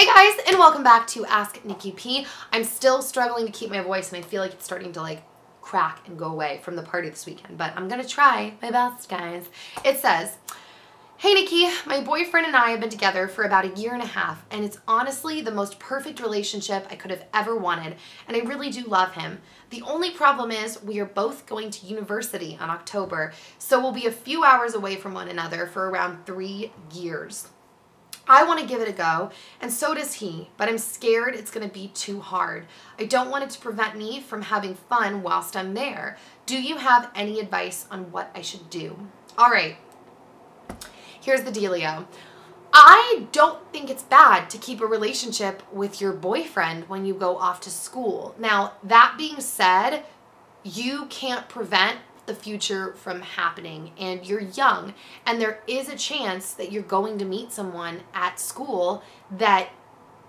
Hey guys, and welcome back to Asknikkip. I'm still struggling to keep my voice, and I feel like it's starting to crack and go away from the party this weekend, but I'm gonna try my best, guys. It says, "Hey Nikki, my boyfriend and I have been together for about 1.5 years, and it's honestly the most perfect relationship I could have ever wanted, and I really do love him. The only problem is we are both going to university in October, so we'll be a few hours away from one another for around 3 years. I want to give it a go, and so does he, but I'm scared it's going to be too hard. I don't want it to prevent me from having fun whilst I'm there. Do you have any advice on what I should do?" All right, here's the dealio. I don't think it's bad to keep a relationship with your boyfriend when you go off to school. Now, that being said, you can't prevent the future from happening, and you're young, and there is a chance that you're going to meet someone at school that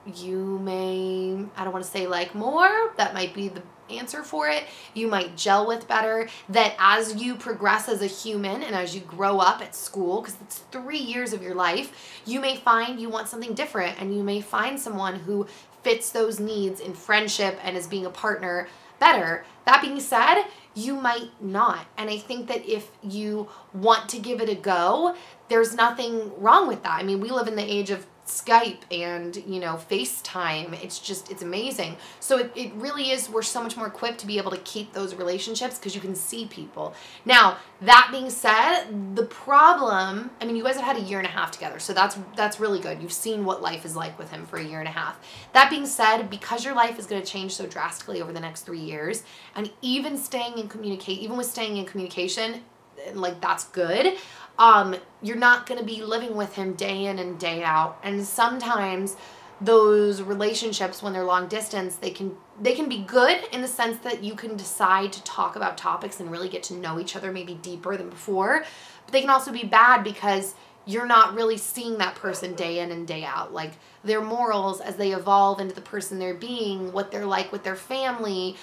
you may, I don't want to say like more, that might be the answer for it, you might gel with better, that as you progress as a human and as you grow up at school, because it's 3 years of your life, you may find you want something different, and you may find someone who fits those needs in friendship and as being a partner better. That being said, you might not. And I think that if you want to give it a go, there's nothing wrong with that. I mean, we live in the age of Skype and, FaceTime. It's amazing. So it really is, we're so much more equipped to be able to keep those relationships because you can see people. Now, that being said, the problem, I mean, you guys have had 1.5 years together, so that's really good. You've seen what life is like with him for 1.5 years. That being said, because your life is going to change so drastically over the next 3 years, and even with staying in communication, that's good. You're not going to be living with him day in and day out. And sometimes those relationships, when they're long distance, they can be good in the sense that you can decide to talk about topics and really get to know each other maybe deeper than before. But they can also be bad because you're not really seeing that person day in and day out. Like, their morals as they evolve into the person they're being, what they're like with their family.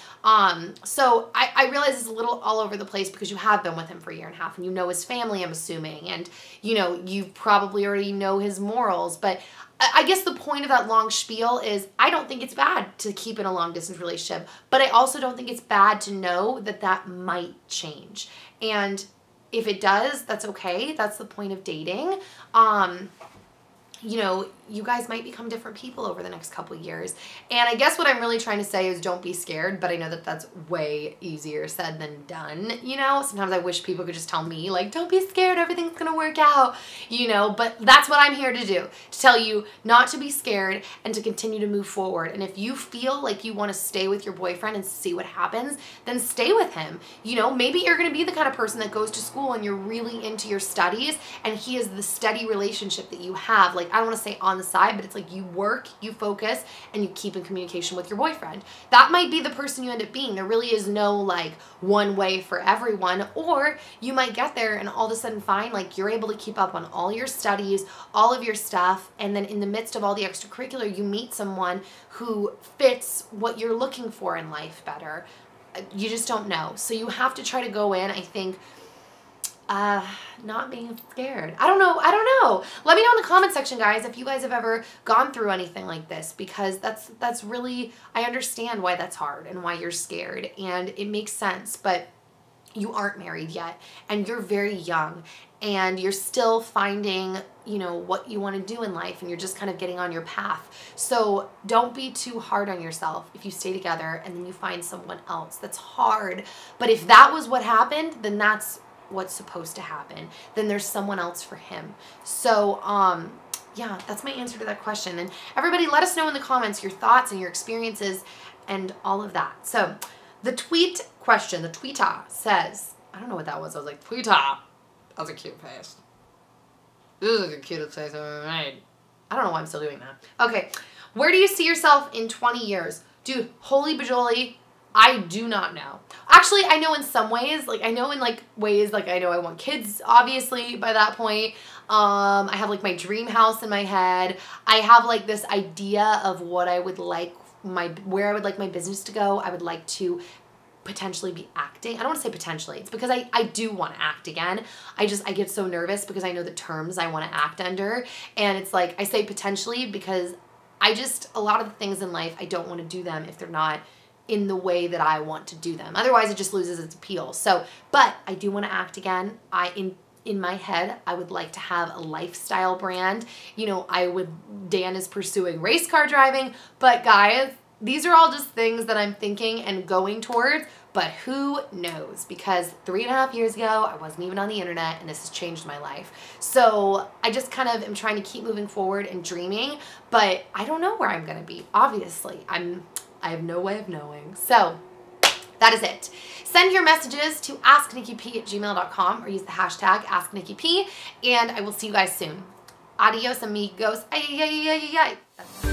So I realize it's a little all over the place because you have been with him for 1.5 years and you know his family, I'm assuming. And, you probably already know his morals. But I guess the point of that long spiel is I don't think it's bad to keep in a long distance relationship, but I also don't think it's bad to know that that might change. And if it does, that's okay. That's the point of dating. You guys might become different people over the next couple of years. And I guess what I'm really trying to say is don't be scared, but I know that that's way easier said than done. Sometimes I wish people could just tell me, don't be scared, everything's gonna work out, but that's what I'm here to do, to tell you not to be scared and to continue to move forward. And if you feel like you want to stay with your boyfriend and see what happens, then stay with him. Maybe you're gonna be the kind of person that goes to school and you're really into your studies, and he is the steady relationship that you have. I don't want to say on the side, but it's you work, you focus, and you keep in communication with your boyfriend. That might be the person you end up being. There really is no one way for everyone. Or you might get there and all of a sudden find you're able to keep up on all your studies, all of your stuff, and then in the midst of all the extracurricular, you meet someone who fits what you're looking for in life better. You just don't know. So you have to try to go in, I think, not being scared. I don't know. Let me know in the comment section, guys, if you guys have ever gone through anything like this, because that's really, I understand why that's hard and why you're scared, and it makes sense, but you aren't married yet, and you're very young, and you're still finding, what you want to do in life, and you're just kind of getting on your path. So don't be too hard on yourself if you stay together and then you find someone else. That's hard. But if that was what happened, then that's what's supposed to happen. Then there's someone else for him. So, yeah, that's my answer to that question. And everybody, let us know in the comments your thoughts and your experiences and all of that. So, the tweet question, the tweeta says, I don't know what that was. I was like, tweeta. That was a cute face. This is the cutest face I've ever made. I don't know why I'm still doing that. Okay, where do you see yourself in 20 years? Dude, holy bajoli, I do not know. Actually, I know in some ways, I know in ways, I know I want kids, obviously, by that point. I have my dream house in my head. I have this idea of what I would like where I would like my business to go. I would like to potentially be acting. I don't want to say potentially. It's because I do want to act again. I get so nervous because I know the terms I want to act under. And it's I say potentially because a lot of the things in life, I don't want to do them if they're not in the way that I want to do them. Otherwise, it just loses its appeal. So, but I do want to act again. In my head, I would like to have a lifestyle brand. You know, Dan is pursuing race car driving, but guys, these are all just things that I'm thinking and going towards, but who knows? Because 3.5 years ago, I wasn't even on the internet, and this has changed my life. So I just kind of am trying to keep moving forward and dreaming, but I don't know where I'm gonna be. Obviously, I have no way of knowing. So that is it. Send your messages to asknikkip@gmail.com or use the hashtag asknikkip, and I will see you guys soon. Adios, amigos. Ay, ay, ay, ay, ay.